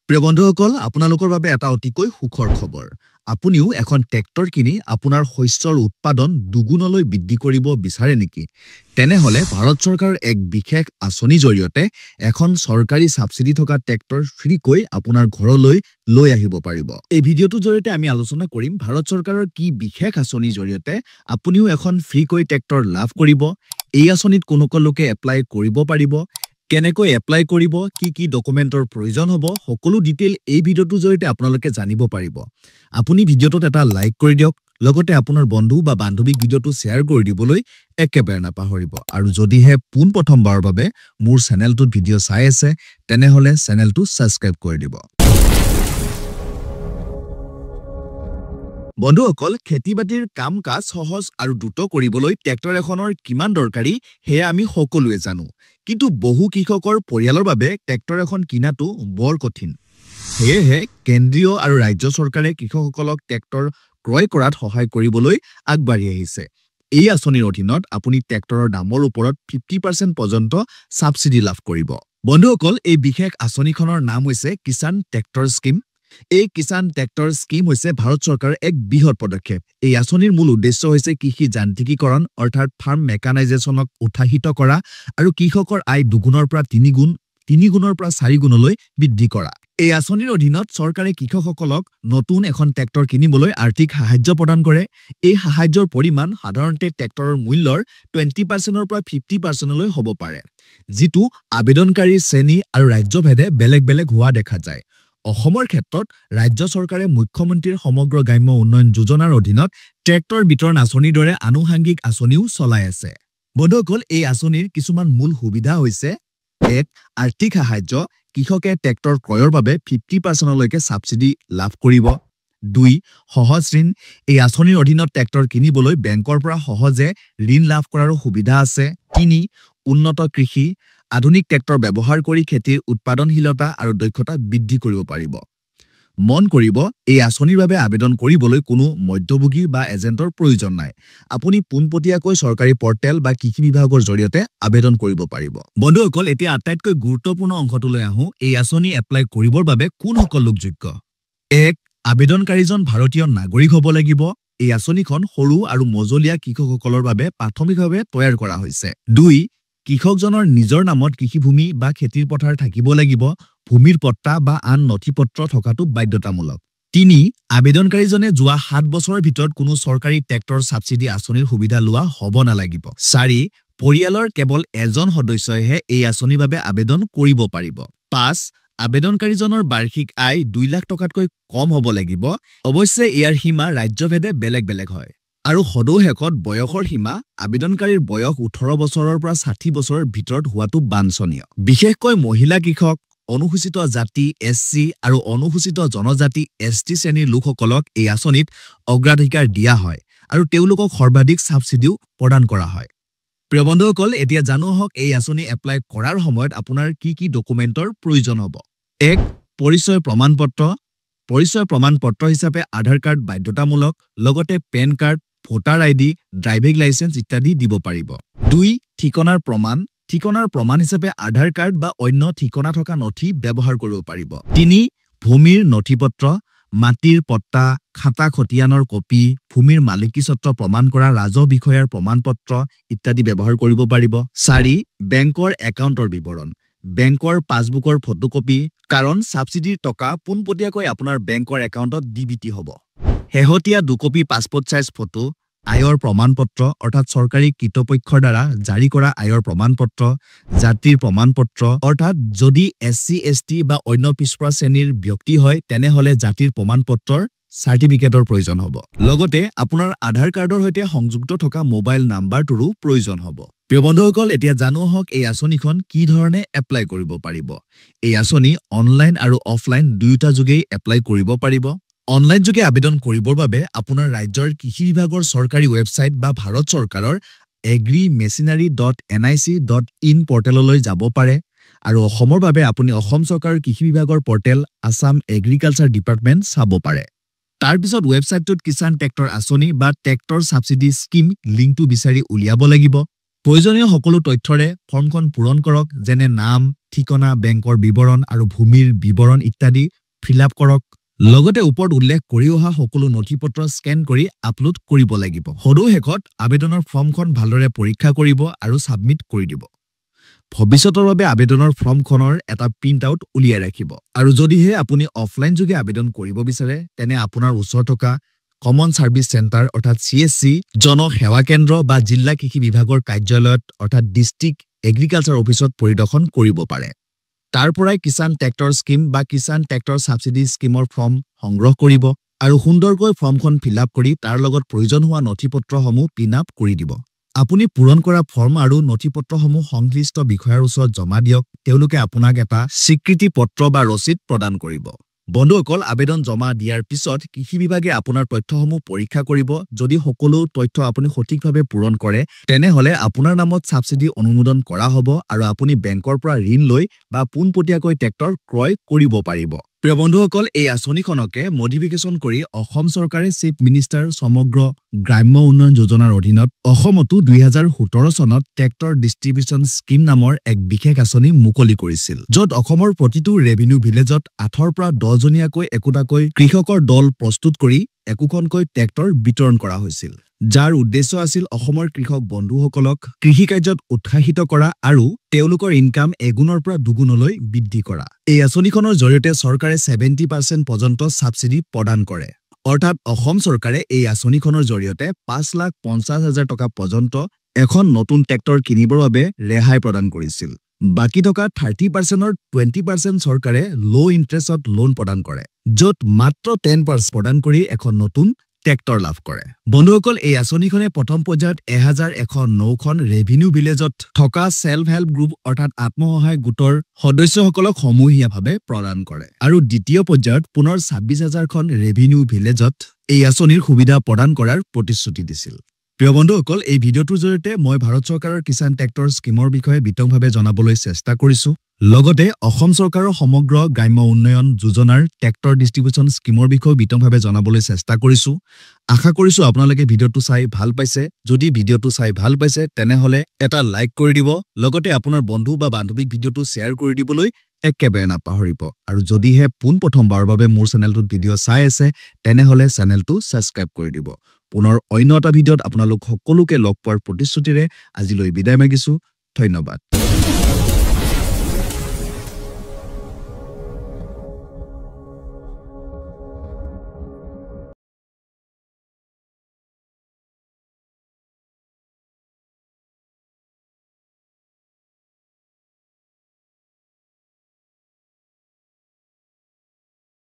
প্ৰিয় বন্ধুসকল আপোনালোকৰ বাবে এটা অতিকৈ সুখৰ খবৰ আপুনিও এখন ট্ৰেক্টৰ কিনি আপোনাৰ শস্যৰ উৎপাদন দুগুণলৈ বৃদ্ধি কৰিব বিচাৰে নেকি তেনেহলে ভাৰত চৰকাৰৰ এক বিশেষ আঁচনিৰ জৰিয়তে এখন চৰকাৰী সাবসিডি থকা ট্ৰেক্টৰ ফ্ৰীকৈ আপোনাৰ ঘৰলৈ লৈ আহিব পাৰিব এই ভিডিঅটোৰ জৰিয়তে আমি আলোচনা কৰিম ভাৰত চৰকাৰৰ কি বিশেষ আঁচনিৰ জৰিয়তে আপুনিও এখন ফ্ৰীকৈ ট্ৰেক্টৰ লাভ কৰিব এই আঁচনিত কোনসকল লোকে এপ্লাই কৰিব পাৰিব কেনেকৈ এপ্লাই কৰিব কি ডকুমেন্টৰ প্ৰয়োজন হ'ব সকলো ডিটেইল এই ভিডিঅটোৰ জৰিয়তে আপোনালোকে জানিব পাৰিব আপুনি ভিডিঅটোত এটা লাইক কৰি দিয়ক লগতে আপোনাৰ বন্ধু বা বান্ধৱীক ভিডিঅটো শেয়াৰ কৰি দিবলৈ একেবাৰে নাপাহৰিব আৰু যদিহে পোন প্ৰথমবাৰৰ বাবে মোৰ চেনেলটোত ভিডিঅ চাই আছে তেনেহলে চেনেলটো সাবস্ক্ৰাইব কৰি দিব বন্ধুসকল খেতিবাতিৰ কাম-কাজ সহজ আৰু দ্ৰুত কৰিবলৈ ট্ৰেক্টৰ এখনৰ কিমান দৰকাৰী হে আমি সকলোৱে জানো কিন্তু বহু কৃষকৰ পৰিয়ালৰ বাবে ট্ৰেক্টৰ এখন কিনাটো বৰ কঠিন হেহে কেন্দ্ৰীয় আৰু ৰাজ্য চৰকাৰে কৃষকসকলক ট্ৰেক্টৰ ক্ৰয় কৰাত সহায় কৰিবলৈ আগবাঢ়ি আহিছে এই আঁচনিৰ অধীনত আপুনি ট্ৰেক্টৰৰ দামৰ ওপৰত 50% পৰ্যন্ত সাবসিডি লাভ কৰিব বন্ধুসকল এই বিশেষ আঁচনিখনৰ নাম হৈছে কিষাণ ট্ৰেক্টৰ স্কিম এই কিষাণ ট্ৰেক্টৰ স্কিম হৈছে ভাৰত চৰকাৰৰ এক বৃহৎ পদক্ষেপ এই আঁচনিৰ মূল উদ্দেশ্য হৈছে কৃষি যান্ত্ৰিকীকৰণ অৰ্থাৎ ফাৰ্ম মেকানাইজেশ্যনক উৎসাহিত কৰা আৰু কৃষকৰ আয় দুগুণৰ পৰা তিনি গুণৰ পৰা 4 গুণলৈ বৃদ্ধি কৰা এই আঁচনিৰ অধীনত চৰকাৰে কৃষকসকলক নতুন এখন ট্ৰেক্টৰ কিনিবলৈ আৰ্থিক সাহায্য প্ৰদান কৰে এই সাহায্যৰ পৰিমাণ সাধাৰণতে ট্ৰেক্টৰৰ মূল্যৰ 20% ৰ পৰা 50% লৈ হ'ব পাৰে যিটো আবেদনকাৰী শ্ৰেণী আৰু ৰাজ্যভেদে বেলেগ হোৱা দেখা যায় অসমৰ ক্ষেত্ৰত ৰাজ্য চৰকাৰে মুখ্যমন্ত্ৰীৰ সমগ্ৰ গ্ৰাম্য উন্নয়ন যোজনাৰ অধীনত ট্ৰেক্টৰ বিতৰণ আঁচনিৰ দৰে আনুষংগিক আঁচনিও চলাই আছে বন্ধুসকল এই আঁচনিৰ কিছুমান মূল সুবিধা হৈছে এক আৰ্থিক সাহায্য কৃষকে ট্ৰেক্টৰ ক্ৰয়ৰ বাবে 50% লৈকে সাবসিডি লাভ কৰিব 2 সহজ ঋণ এই আঁচনিৰ অধীনত ট্ৰেক্টৰ কিনিবলৈ বেংকৰ পৰা সহজে ঋণ লাভ কৰাৰ সুবিধা আছে 3 উন্নত কৃষি আধুনিক ট্ৰেক্টৰ ব্যৱহাৰ কৰি খেতিৰ উৎপাদনশীলতা আৰু দক্ষতা বৃদ্ধি কৰিব পাৰিব মন কৰিব এই আঁচনিৰ বাবে আবেদন কৰিবলৈ কোনো মধ্যভোগী বা এজেন্টৰ প্ৰয়োজন নাই আপুনি পোনপটীয়াকৈ চৰকাৰী পৰ্টেল বা কৃষি বিভাগৰ জৰিয়তে আবেদন কৰিব পাৰিব বন্ধুসকল এতিয়া আটাইতকৈ গুৰুত্বপূৰ্ণ অংশটোলৈ আহো এই আঁচনি এপ্লাই কৰিবৰ বাবে কোন সকল লোক যোগ্য 1 আবেদনকাৰীজন ভাৰতীয় নাগৰিক হ'ব লাগিব এই আঁচনিখন সৰু আৰু মজলীয়া কৃষকসকলৰ বাবে প্ৰাথমিকভাৱে তৈয়াৰ কৰা হৈছে 2 কৃষকজনৰ নিজৰ নামত কৃষিভূমি বা খেতিৰ পথাৰ থাকিব লাগিব ভূমিৰ পট্টা বা আন নথিপত্ৰ থকাটো বাধ্যতামূলক 3 আবেদনকাৰীজনে যোৱা 7 বছৰৰ ভিতৰত কোনো চৰকাৰী ট্ৰেক্টৰ সাবসিডি আঁচনিৰ সুবিধা লোৱা হ'ব নালাগিব 4 পৰিয়ালৰ কেৱল এজন সদস্যইহে এই আঁচনিৰ বাবে আবেদন কৰিব পাৰিব 5 আবেদনকাৰীজনৰ বাৰ্ষিক আয় 2 লাখ টকাতকৈ কম হ'ব লাগিব অৱশ্যে ইয়াৰ সীমা ৰাজ্যভেদে বেলেগ হয় আৰু সদৌহেকত বয়সৰ সীমা আবেদনকাৰীৰ বয়স 18 বছৰৰ পৰা 60 বছৰৰ ভিতৰত হোৱাটো বাঞ্ছনীয় বিশেষকৈ মহিলা কৃষক অনুসূচিত জাতি এসসি আৰু অনুসূচিত জনজাতি এসটি শ্ৰেণীৰ লোকসকলক এই আঁচনিত অগ্ৰাধিকাৰ দিয়া হয় আৰু তেওঁলোকক সৰ্বাধিক সাবসিডিও প্ৰদান কৰা হয় প্ৰিয় বন্ধুসকল এতিয়া জানো হওক এই আঁচনি এপ্লাই কৰাৰ সময়ত আপোনাৰ কি ডকুমেন্টৰ প্ৰয়োজন হ'ব 1 পৰিচয় প্ৰমাণপত্ৰ হিচাপে আধাৰ কাৰ্ড বাধ্যতামূলক লগতে PAN card voter ID driving licence ইত্যাদি দিব পাৰিব 2 ঠিকনাৰ প্ৰমাণ হিচাপে আধাৰ কাৰ্ড বা অন্য ঠিকনা থকা নথি ব্যৱহাৰ কৰিব পাৰিব 3 ভূমিৰ নথিপত্ৰ মাটিৰ পট্টা খাতা খতিয়ানৰ কপি ভূমিৰ মালিকীস্বত্ব প্ৰমাণ কৰা ৰাজহ বিষয়াৰ প্ৰমাণপত্ৰ ইত্যাদি ব্যৱহাৰ কৰিব পাৰিব 4 বেংকৰ একাউণ্টৰ বিৱৰণ বেংকৰ পাছবুকৰ ফটোকপি কাৰণ সাবসিডিৰ টকা পোনপটীয়াকৈ আপোনাৰ বেংকৰ একাউণ্টত ডিবিটি হ'ব হেহতিয়া 2 কপি পাছপোৰ্ট সাইজ ফটো আয়ৰ প্ৰমাণপত্ৰ অৰ্থাৎ চৰকাৰী কৰ্তৃপক্ষৰ দ্বাৰা জাৰি কৰা আয়ৰ প্ৰমাণপত্ৰ জাতিৰ প্ৰমাণপত্ৰ অৰ্থাৎ যদি এসসি এসটি বা অন্য পিছপৰা শ্ৰেণীৰ ব্যক্তি হয় তেনেহলে জাতিৰ প্ৰমাণপত্ৰৰ সাৰ্টিফিকেটৰ প্ৰয়োজন হ'ব লগতে আপোনাৰ আধাৰ কাৰ্ডৰ সৈতে সংযুক্ত থকা মোবাইল নাম্বাৰটোৰো প্ৰয়োজন হ'ব প্ৰিয় বন্ধুসকল এতিয়া জানো হওক এই আঁচনিখন কি ধৰণে এপ্লাই কৰিব পাৰিব এই আঁচনি অনলাইন আৰু অফলাইন দুয়োটা যোগেই এপ্লাই কৰিব পাৰিব অনলাইন যোগে আবেদন কৰিবৰ বাবে আপোনাৰ ৰাজ্যৰ কৃষি বিভাগৰ চৰকাৰী ৱেবছাইট বা ভাৰত চৰকাৰৰ agrimachinery.nic.in পৰ্টেললৈ যাব পাৰে আৰু অসমৰ বাবে আপুনি অসম চৰকাৰৰ কৃষি বিভাগৰ পৰ্টেল আসাম এগ্ৰিকালচাৰ ডিপাৰ্টমেন্ট চাব পাৰে তাৰ পিছত ৱেবছাইটটোত কিষাণ ট্ৰেক্টৰ আঁচনি বা ট্ৰেক্টৰ সাবসিডি স্কিম লিংকটো বিচাৰি উলিয়াব লাগিব প্ৰয়োজনীয় সকলো তথ্যৰে ফৰ্মখন পূৰণ কৰক, যেনে নাম, ঠিকনা, বেংকৰ বিৱৰণ আৰু ভূমিৰ বিৱৰণ ইত্যাদি ফিল আপ কৰক। লগতে ওপৰত উল্লেখ কৰি অহা সকলো নথিপত্ৰ স্কেন কৰি আপলোড কৰিব লাগিব। সদুশেষত আবেদনৰ ফৰ্মখন ভালদৰে পৰীক্ষা কৰিব আৰু ছাবমিট কৰি দিব। ভৱিষ্যতৰ বাবে আবেদনৰ ফৰ্মখনৰ এটা প্ৰিণ্ট আউট উলিয়াই ৰাখিব। আৰু যদিহে আপুনি অফলাইন যোগে আবেদন কৰিব বিচাৰে, তেনে আপোনাৰ ওচৰত থকা কমন ছাৰ্ভিচ চেণ্টাৰ অৰ্থাৎ CSC, জনসেৱা কেন্দ্ৰ বা জিলা কৃষি বিভাগৰ কাৰ্যালয়ত অৰ্থাৎ ডিষ্ট্ৰিক্ট এগ্ৰিকালচাৰ অফিচত পৰিদৰ্শন কৰিব পাৰে। তাৰ পৰাই কিষাণ ট্ৰেক্টৰ স্কিম বা কিষাণ ট্ৰেক্টৰ ছাবচিডি স্কিমৰ ফৰ্ম সংগ্ৰহ কৰিব আৰু সুন্দৰকৈ ফৰ্মখন ফিল আপ কৰি তাৰ লগত প্ৰয়োজন হোৱা নথিপত্ৰসমূহ পিন আপ কৰি দিব। আপুনি পূৰণ কৰা ফৰ্ম আৰু নথিপত্ৰসমূহ সংশ্লিষ্ট বিষয়াৰ ওচৰত জমা দিয়ক। তেওঁলোকে আপোনাক এটা স্বীকৃতি পত্ৰ বা ৰচিদ প্ৰদান কৰিব। বন্ধুসকল, আবেদন জমা দিয়াৰ পিছত কৃষি বিভাগে আপোনাৰ তথ্যসমূহ পৰীক্ষা কৰিব। যদি সকলো তথ্য আপুনি সঠিকভাৱে পূৰণ কৰে, তেনেহলে আপোনাৰ নামত ছাবচিডি অনুমোদন কৰা হ'ব আৰু আপুনি বেংকৰ পৰা ঋণ লৈ বা পোনপটীয়াকৈ ট্ৰেক্টৰ ক্ৰয় কৰিব পাৰিব। প্ৰিয় বন্ধুসকল, এই আঁচনিখনকে মডিফিকেশ্যন কৰি অসম চৰকাৰে চিফ মিনিষ্টাৰ সমগ্ৰ গ্ৰাম্য উন্নয়ন যোজনাৰ অধীনত অসমতো 2017 চনত ট্ৰেক্টৰ ডিষ্ট্ৰিবিউচন স্কিম নামৰ এক বিশেষ আঁচনি মুকলি কৰিছিল, য'ত অসমৰ প্ৰতিটো ৰেভিনিউ ভিলেজত 8ৰ পৰা 10 জনীয়াকৈ একোটাকৈ কৃষকৰ দল প্ৰস্তুত কৰি একোখনকৈ ট্ৰেক্টৰ বিতৰণ কৰা হৈছিল, যাৰ উদ্দেশ্য আছিল অসমৰ কৃষক বন্ধুসকলক কৃষি কাৰ্যত উৎসাহিত কৰা আৰু তেওঁলোকৰ ইনকাম এগুণৰ পৰা দুগুণলৈ বৃদ্ধি কৰা। এই আঁচনিখনৰ জৰিয়তে চৰকাৰে 70% পৰ্যন্ত ছাবচিডি প্ৰদান কৰে। অৰ্থাৎ অসম চৰকাৰে এই আঁচনিখনৰ জৰিয়তে 5,50,000 টকা পৰ্যন্ত এখন নতুন ট্ৰেক্টৰ কিনিবৰ বাবে ৰেহাই প্ৰদান কৰিছিল। বাকী থকা 30%ৰ 20% চৰকাৰে ল' ইণ্টাৰেষ্টত লোন প্ৰদান কৰে, য'ত মাত্ৰ 10% প্ৰদান কৰি এখন নতুন ট্ৰেক্টৰ লাভ কৰে। বন্ধুসকল, এই আঁচনিখনে প্ৰথম পৰ্যায়ত 1109খন ৰেভিনিউ ভিলেজত থকা ছেল্ফ হেল্প গ্ৰুপ অৰ্থাৎ আত্মসহায়ক গোটৰ সদস্যসকলক সমূহীয়াভাৱে প্ৰদান কৰে আৰু দ্বিতীয় পৰ্যায়ত পুনৰ 26,000খন ৰেভিনিউ ভিলেজত এই আঁচনিৰ সুবিধা প্ৰদান কৰাৰ প্ৰতিশ্ৰুতি দিছিল। প্ৰিয় বন্ধুসকল, এই ভিডিঅ'টোৰ জৰিয়তে মই ভাৰত চৰকাৰৰ কিষাণ ট্ৰেক্টৰ স্কিমৰ বিষয়ে বিতংভাৱে জনাবলৈ চেষ্টা কৰিছো। লগতে অসম চৰকাৰৰ সমগ্ৰ গ্ৰাম্য উন্নয়ন যোজনাৰ ট্ৰেক্টৰ ডিষ্ট্ৰিবিউচন স্কিমৰ বিষয়ে বিতংভাৱে জনাবলৈ চেষ্টা কৰিছো। আশা কৰিছো আপোনালোকে ভিডিঅ'টো চাই ভাল পাইছে। যদি ভিডিঅ'টো চাই ভাল পাইছে, তেনেহলে এটা লাইক কৰি দিব। লগতে আপোনাৰ বন্ধু বা বান্ধৱীক ভিডিঅ'টো শ্বেয়াৰ কৰি দিবলৈ একেবাৰে নাপাহৰিব। আৰু যদিহে পোনপ্ৰথমবাৰৰ বাবে মোৰ চেনেলটোত ভিডিঅ' চাই আছে, তেনেহলে চেনেলটো ছাবস্ক্ৰাইব কৰি দিব। পুনৰ অন্য এটা ভিডিঅ'ত আপোনালোক সকলোকে লগ পোৱাৰ প্ৰতিশ্ৰুতিৰে আজিলৈ বিদায় মাগিছো। ধন্যবাদ।